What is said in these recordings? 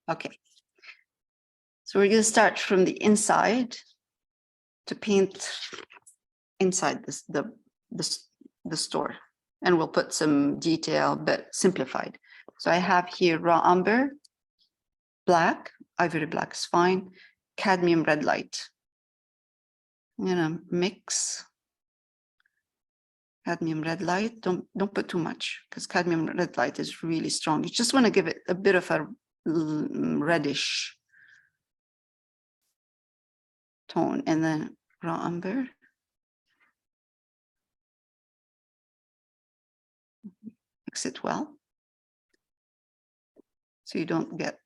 Okay. So we're going to start from the inside to paint inside this, the store, and we'll put some detail, but simplified. So I have here raw umber, black, ivory black is fine, cadmium red light. I'm gonna mix cadmium red light. Don't put too much because cadmium red light is really strong. You just want to give it a bit of a reddish tone, and then raw umber. Mix it well so you don't get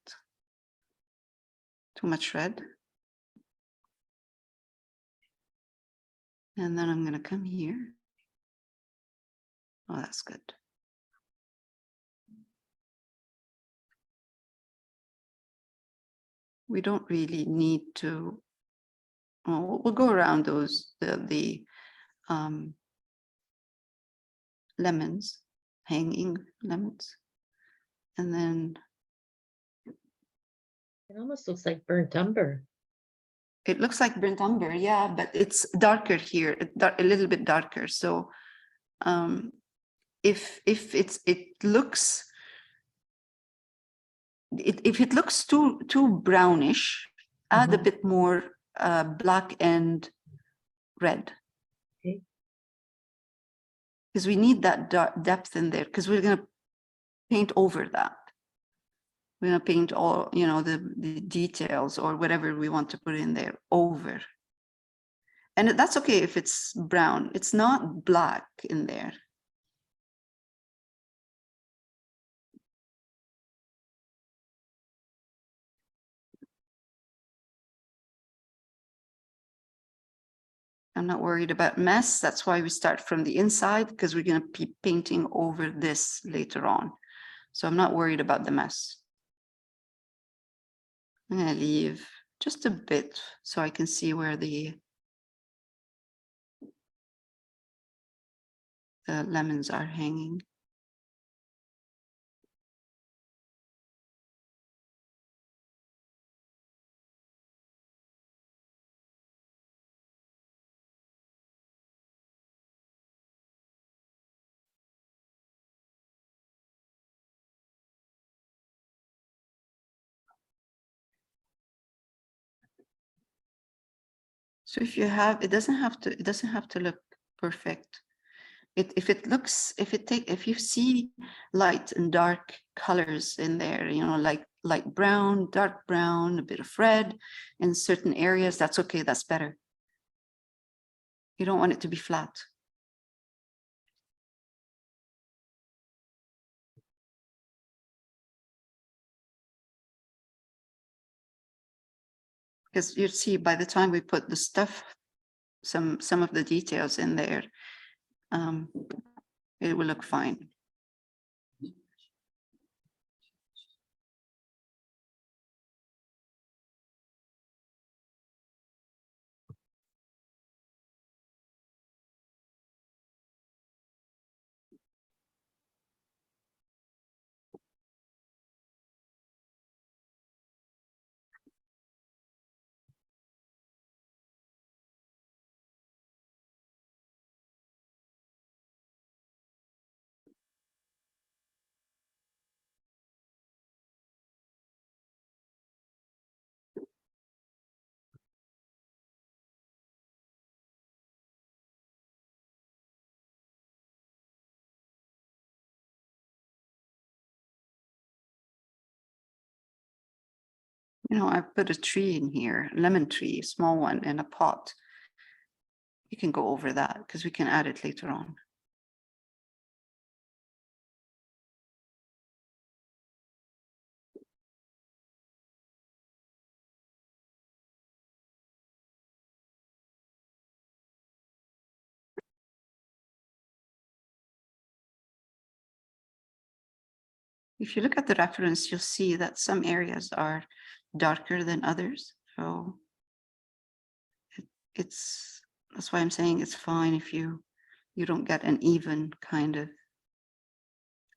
too much red. And then I'm going to come here. Oh, that's good. We don't really need to, oh, we'll go around those, the lemons, hanging lemons. And then It almost looks like burnt umber. it looks like burnt umber, yeah, but it's darker here, a little bit darker. So if it looks, if it looks too brownish, add a bit more black and red. Okay. Because we need that depth in there, because we're going to paint over that. We're going to paint all, you know, the details or whatever we want to put in there over. And that's okay if it's brown. It's not black in there. I'm not worried about mess. That's why we start from the inside, because we're going to be painting over this later on. So I'm not worried about the mess. I'm going to leave just a bit so I can see where the lemons are hanging. So if you have, it doesn't have to look perfect. If you see light and dark colors in there, you know, like light brown, dark brown, a bit of red in certain areas, that's okay, that's better. You don't want it to be flat. Because you see, by the time we put the stuff, some of the details in there, it will look fine. You know, I put a tree in here, a lemon tree, a small one in a pot. You can go over that because we can add it later on. If you look at the reference, you'll see that some areas are darker than others. So that's why I'm saying it's fine if you don't get an even kind of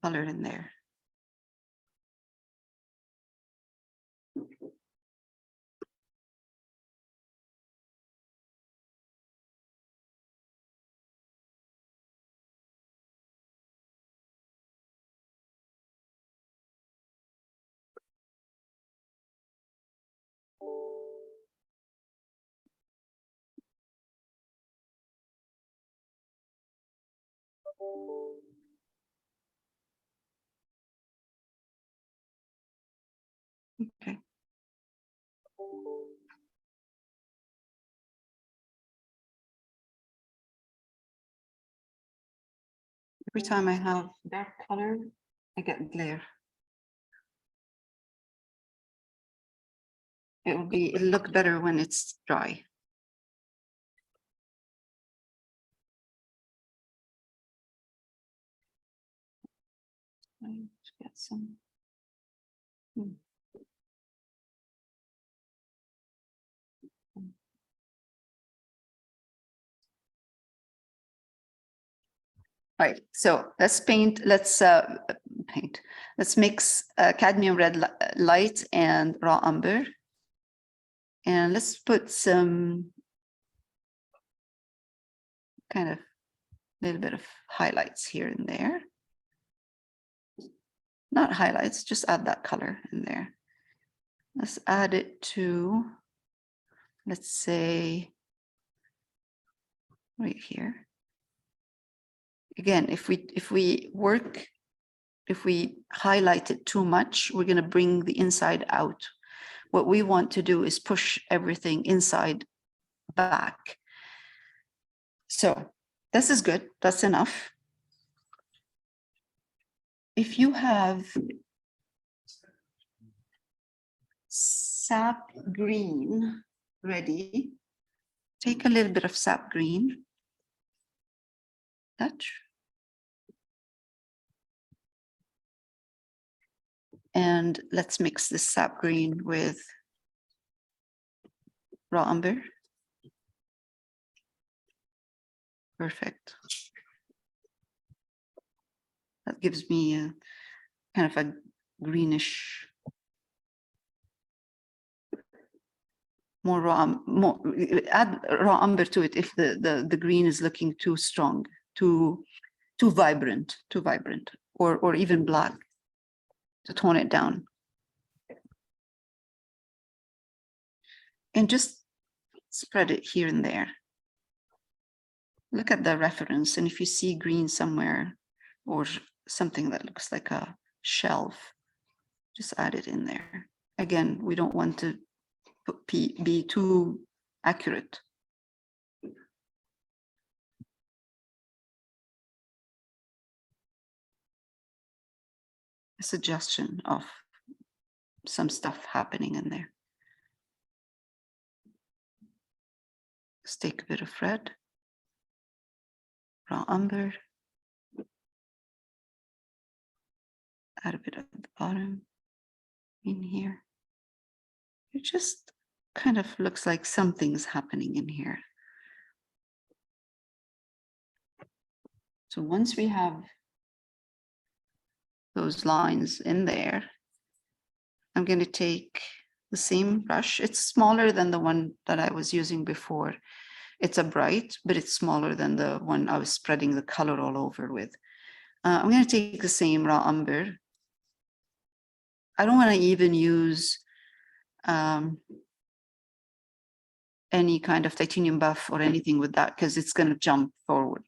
color in there. Okay. Every time I have dark color, I get glare. It'll look better when it's dry. Let's get some. Right, so let's paint, let's mix cadmium red light and raw umber. And let's put some kind of little bit of highlights here and there. Not highlights, just add that color in there. Let's add it to, let's say, right here. Again, if we highlight it too much, we're going to bring the inside out. What we want to do is push everything inside back. So this is good. That's enough. If you have sap green ready, take a little bit of sap green. Touch. And let's mix this sap green with raw umber. Perfect. That gives me a kind of a greenish, more raw, more, add raw umber to it if the green is looking too strong, too vibrant, or even black, to tone it down. And just spread it here and there. Look at the reference, and if you see green somewhere or something that looks like a shelf, just add it in there. Again, we don't want to be too accurate. A suggestion of some stuff happening in there. Let's take a bit of red, raw umber, add a bit at the bottom in here. It just kind of looks like something's happening in here. So once we have those lines in there, I'm going to take the same brush. It's smaller than the one that I was using before. It's a bright, but it's smaller than the one I was spreading the color all over with. I'm going to take the same raw umber. I don't want to even use any kind of titanium buff or anything with that, because it's going to jump forward.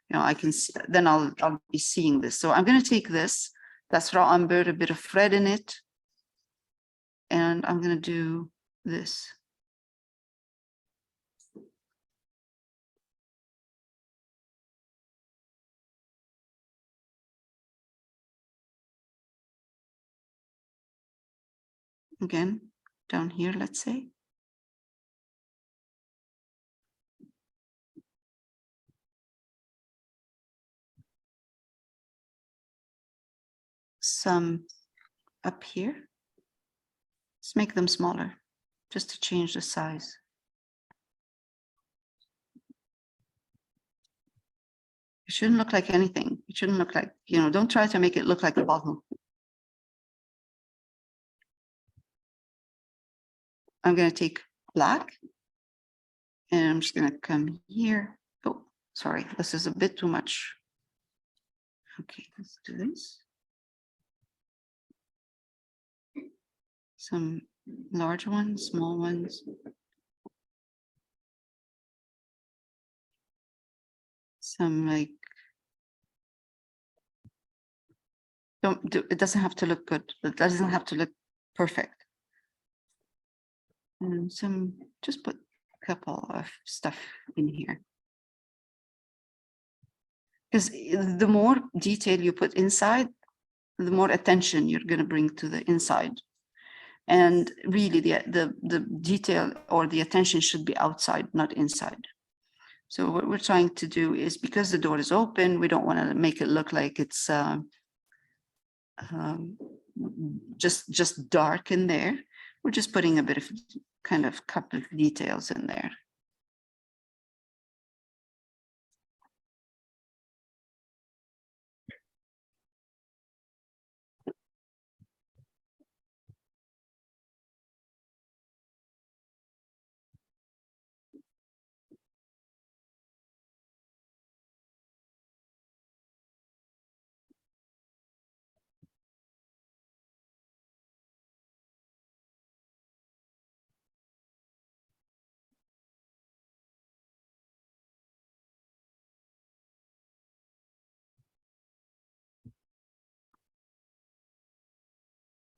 You know, I can see, then I'll be seeing this. So I'm going to take this, that's raw umber, a bit of red in it, and I'm going to do this. Again, down here, let's say. Some up here. Let's make them smaller, just to change the size. It shouldn't look like anything. It shouldn't look like, you know, don't try to make it look like a bottle. I'm going to take black and I'm just going to come here. Oh, sorry, this is a bit too much. Okay, let's do this. Some large ones, small ones. Some like Don't do, it doesn't have to look good. It doesn't have to look perfect. And just put a couple of stuff in here. Because the more detail you put inside, the more attention you're going to bring to the inside. And really the detail or the attention should be outside, not inside. So what we're trying to do is, because the door is open, we don't want to make it look like it's just dark in there. We're just putting a bit of kind of couple of details in there.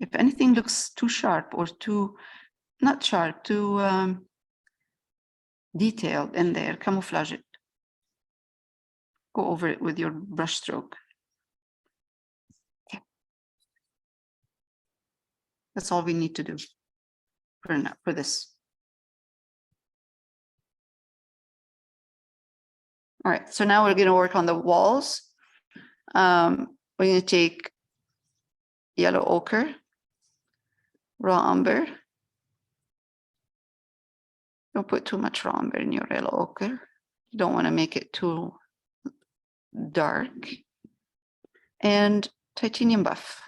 If anything looks too sharp or too, not sharp, too detailed in there, camouflage it. Go over it with your brush stroke. That's all we need to do for this. All right, so now we're going to work on the walls. We're going to take yellow ochre, raw umber. Don't put too much raw umber in your yellow ochre. You don't want to make it too dark. And titanium buff.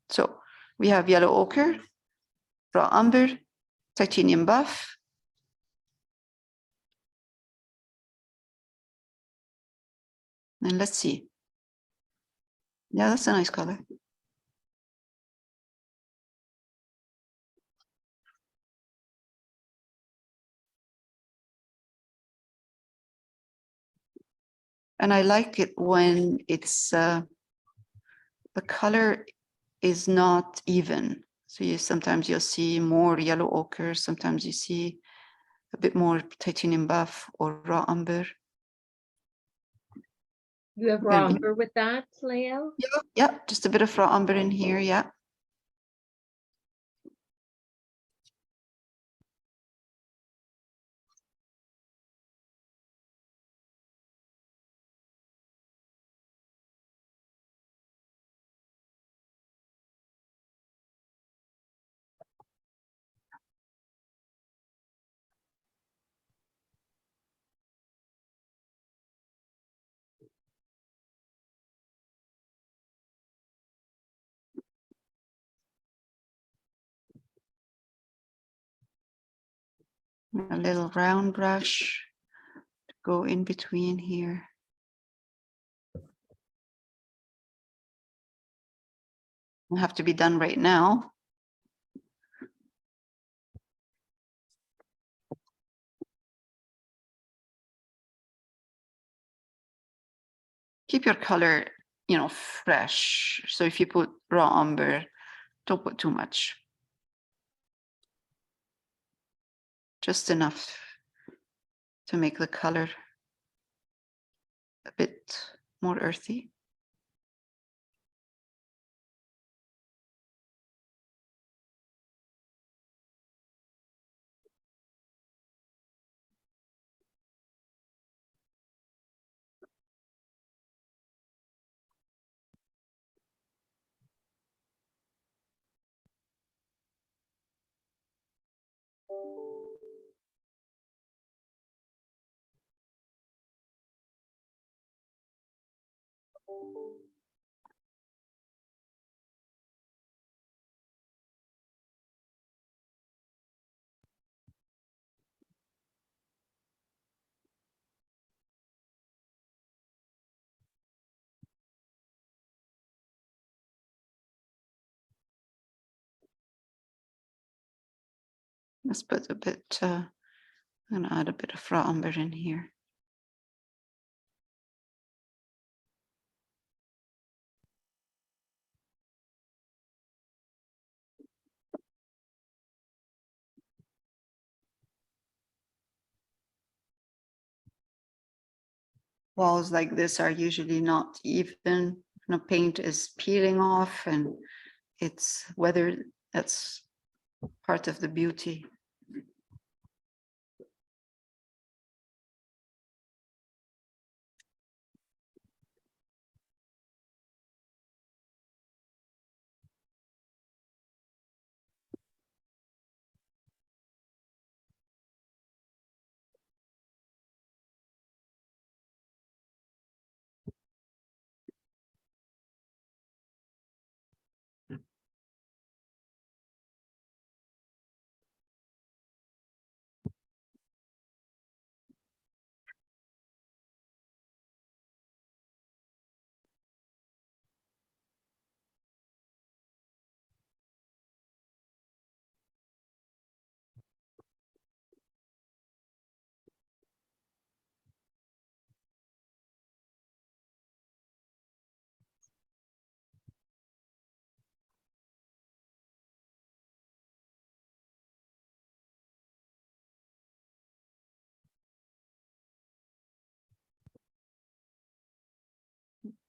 So we have yellow ochre, raw umber, titanium buff. And let's see. Yeah, that's a nice color. And I like it when it's the color is not even. So sometimes you'll see more yellow ochre, sometimes you see a bit more titanium buff or raw umber. You have raw umber with that layout? Yeah, just a bit of raw umber in here, yeah. A little round brush to go in between here. Will have to be done right now. Keep your color, fresh. So if you put raw umber, don't put too much. Just enough to make the color a bit more earthy. Let's put a bit, I'm gonna add a bit of raw umber in here. walls like this are usually not even. Paint is peeling off and it's weathered. That's part of the beauty.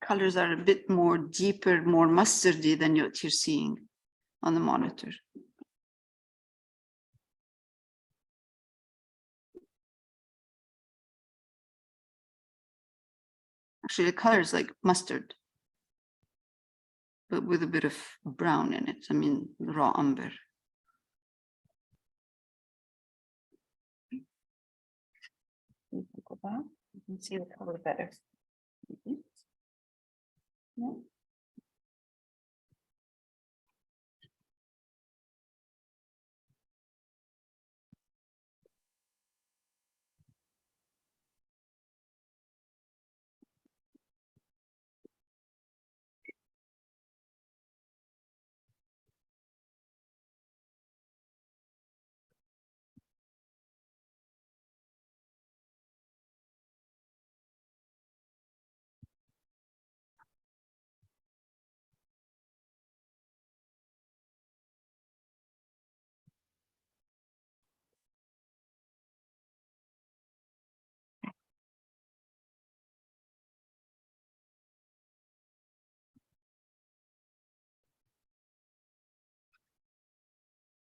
Colors are a bit more deeper, more mustardy than what you're seeing on the monitor. Actually, the color is like mustard, but with a bit of brown in it. I mean, raw umber. Go back. You can see the color better. Yeah.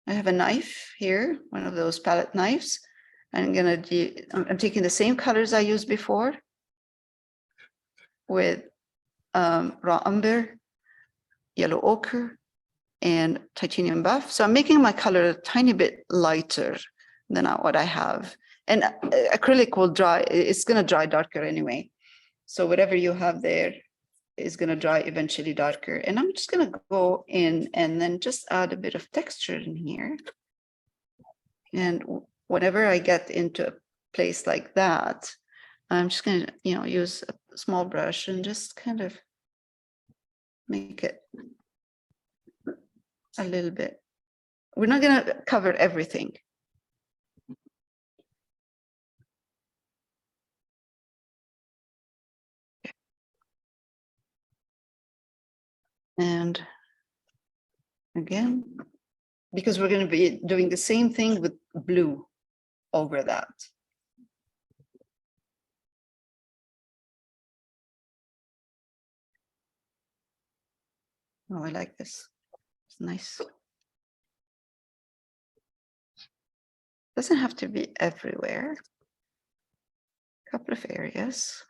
I have a knife here, one of those palette knives. I'm taking the same colors I used before with raw umber, yellow ochre, and titanium buff. So I'm making my color a tiny bit lighter than what I have. And acrylic will dry, it's going to dry darker anyway. So whatever you have there is going to dry eventually darker. And I'm just going to go in and then just add a bit of texture in here. And whenever I get into a place like that, I'm just going to, use a small brush and just kind of make it a little bit. We're not going to cover everything. And again, because we're going to be doing the same thing with blue over that. Oh, I like this. It's nice. Doesn't have to be everywhere. A couple of areas.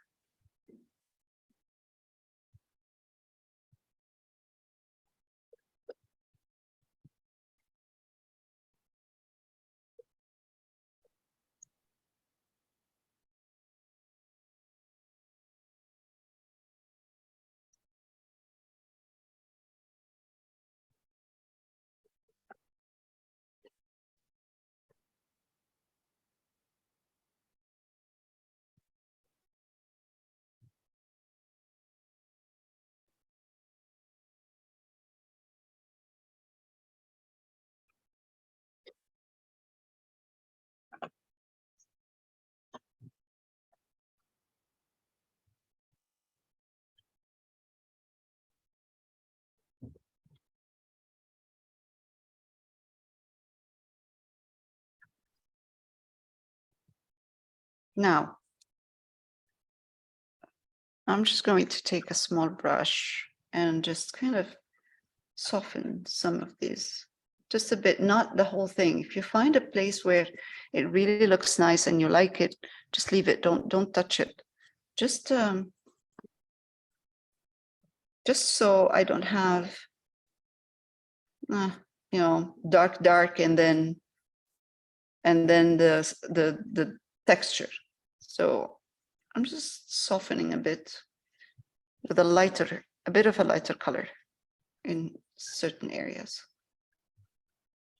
Now, I'm just going to take a small brush and just kind of soften some of these, just a bit, not the whole thing. If you find a place where it really looks nice and you like it, just leave it. Don't touch it. Just so I don't have, you know, dark, and then the texture. So I'm just softening a bit with a bit of a lighter color in certain areas.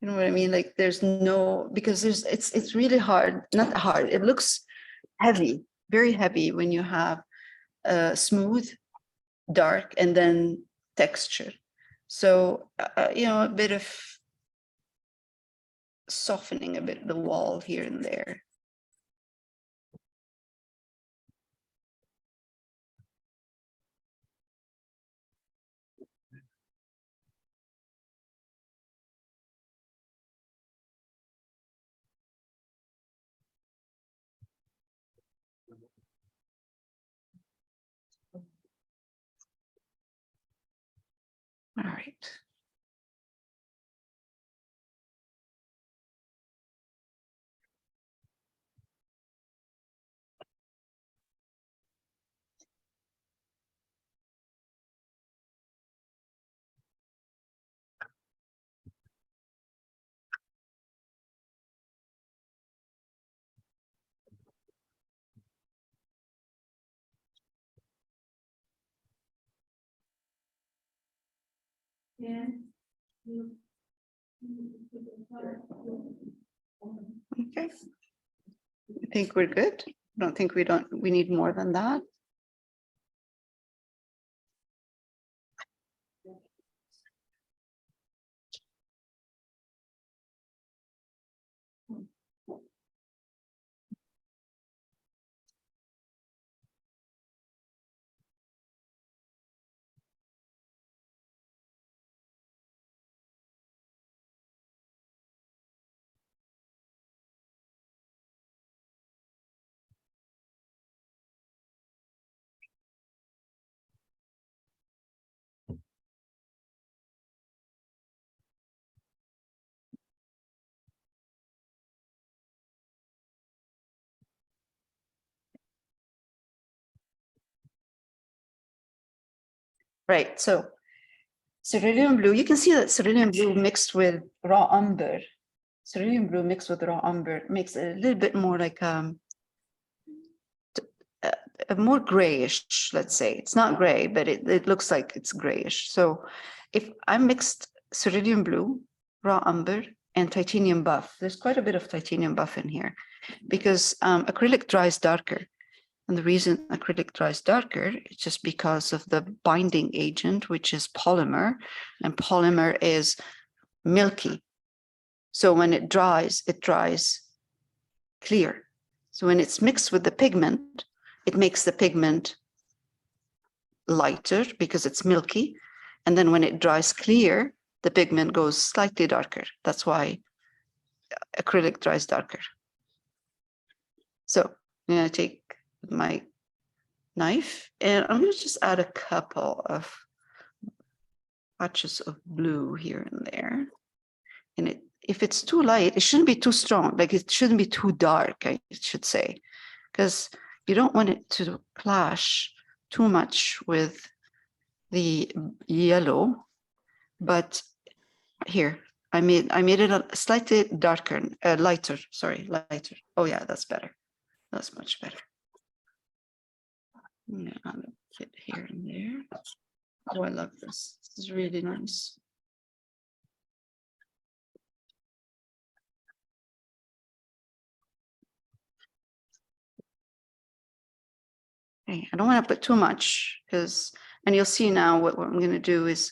You know what I mean? Like there's no, because it's really hard, not hard. It looks heavy, very heavy when you have smooth, dark, and then texture. So, you know, a bit of softening a bit the wall here and there. All right. Okay. I think we're good. I don't think we need more than that. Right. So cerulean blue, you can see that cerulean blue mixed with raw umber. Cerulean blue mixed with raw umber makes it a little bit more like a more grayish, let's say. It's not gray, but it looks like it's grayish. So if I mixed cerulean blue, raw umber, and titanium buff, there's quite a bit of titanium buff in here because acrylic dries darker. And the reason acrylic dries darker is just because of the binding agent, which is polymer, and polymer is milky. So when it dries clear. So when it's mixed with the pigment, it makes the pigment lighter because it's milky. And then when it dries clear, the pigment goes slightly darker. That's why acrylic dries darker. So I'm going to take my knife and I'm going to just add a couple of patches of blue here and there. And if it's too light, it shouldn't be too strong. Like it shouldn't be too dark, I should say, because you don't want it to clash too much with the yellow. But here, I made it a slightly darker, lighter. Sorry, lighter. Oh yeah, that's better. That's much better. Yeah, I'll fit here and there. Oh, I love this. This is really nice. Okay, I don't want to put too much because, and you'll see now what I'm going to do is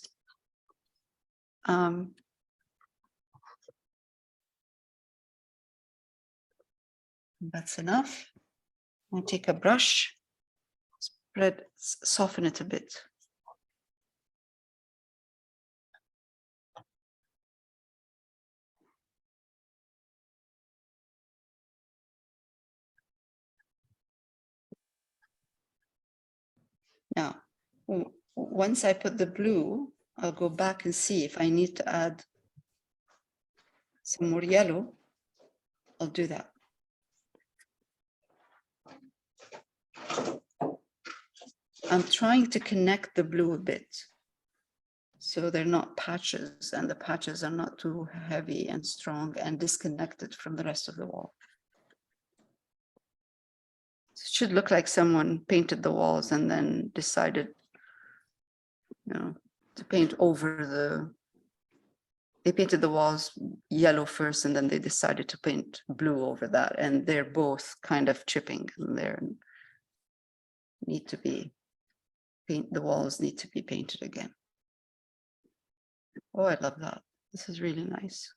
that's enough. I'll take a brush, soften it a bit. Now, once I put the blue, I'll go back and see if I need to add some more yellow. I'll do that. I'm trying to connect the blue a bit, so they're not patches, and the patches are not too heavy and strong and disconnected from the rest of the wall. It should look like someone painted the walls and then decided, to paint over they painted the walls yellow first, and then they decided to paint blue over that, and they're both kind of chipping, and the walls need to be painted again. Oh, I love that. This is really nice.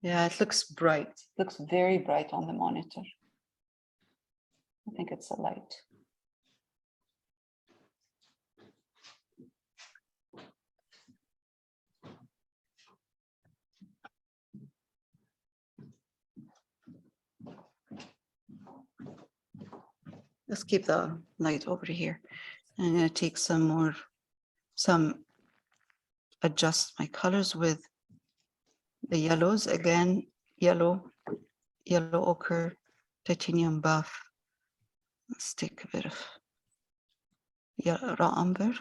Yeah, it looks bright. It looks very bright on the monitor. I think it's a light. Let's keep the light over here. I'm going to take adjust my colors with the yellows again, yellow ochre, titanium buff. Let's take a bit of raw umber.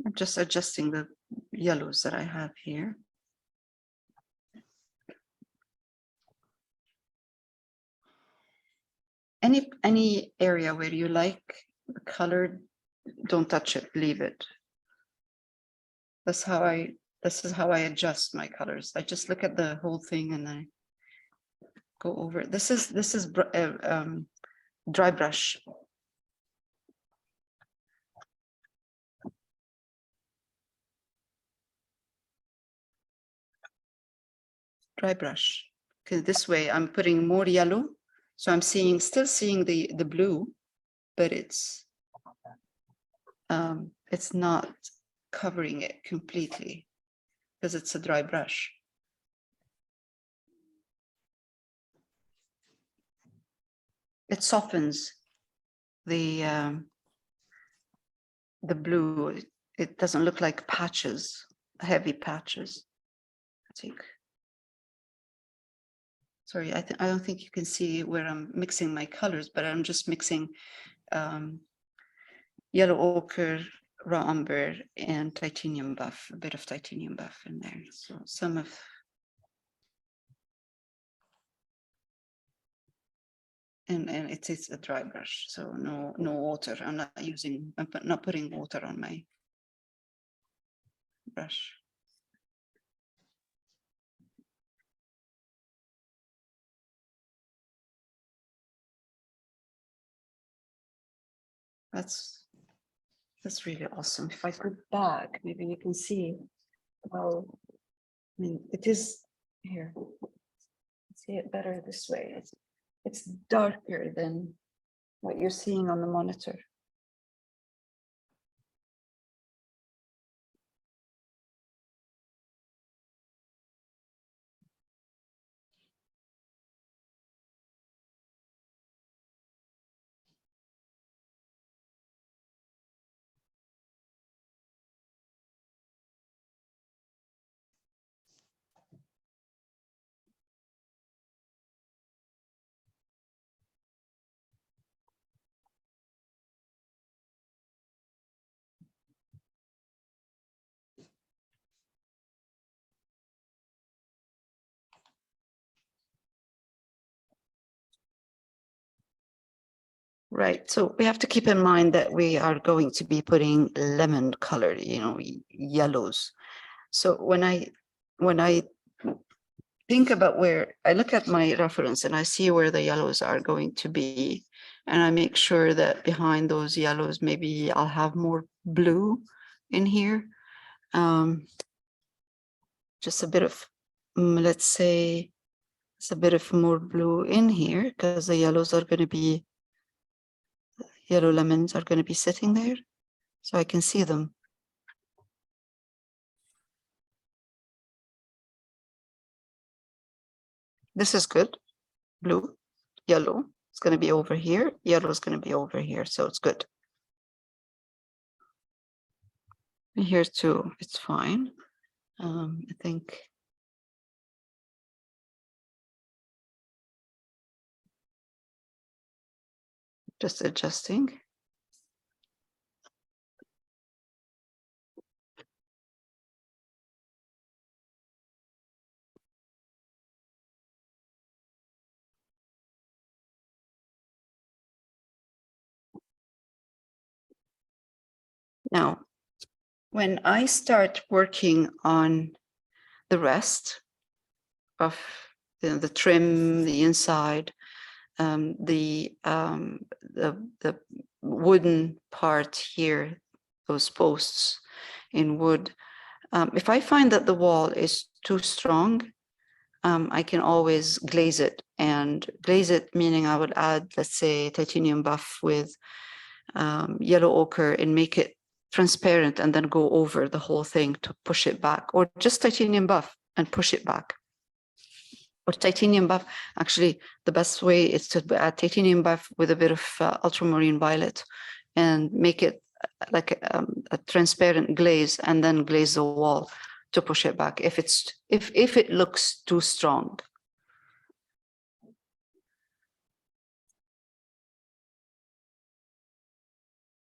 I'm just adjusting the yellows that I have here. Any area where you like the color, don't touch it, leave it. This is how I adjust my colors. I just look at the whole thing and I go over it. This is dry brush. Dry brush. Okay, this way I'm putting more yellow, so I'm still seeing the blue, but it's not covering it completely because it's a dry brush. It softens the blue. It doesn't look like patches, heavy patches. I think. Sorry, I don't think you can see where I'm mixing my colors, but I'm just mixing yellow ochre, raw umber, and titanium buff, a bit of titanium buff in there. So some of and it is a dry brush, so no water. I'm not putting water on my brush. That's really awesome. If I go back, maybe you can see how, I mean, it is here. See it better this way. It's darker than what you're seeing on the monitor. Right, so we have to keep in mind that we are going to be putting lemon color, yellows. So when I think about where I look at my reference and I see where the yellows are going to be, and I make sure that behind those yellows, maybe I'll have more blue in here. Just a bit of, let's say, it's a bit of more blue in here because the yellows are going to be, yellow lemons are going to be sitting there, so I can see them. This is good. Blue, yellow, it's going to be over here. Yellow is going to be over here, so it's good. And here too, it's fine. I think just adjusting. Now, when I start working on the rest of the trim, the inside, the wooden part here, those posts in wood, if I find that the wall is too strong, I can always glaze it, and glaze it meaning I would add, let's say, titanium buff with yellow ochre and make it transparent and then go over the whole thing to push it back, or just titanium buff and push it back. Or titanium buff, actually the best way is to add titanium buff with a bit of ultramarine violet and make it like a transparent glaze, and then glaze the wall to push it back if it looks too strong.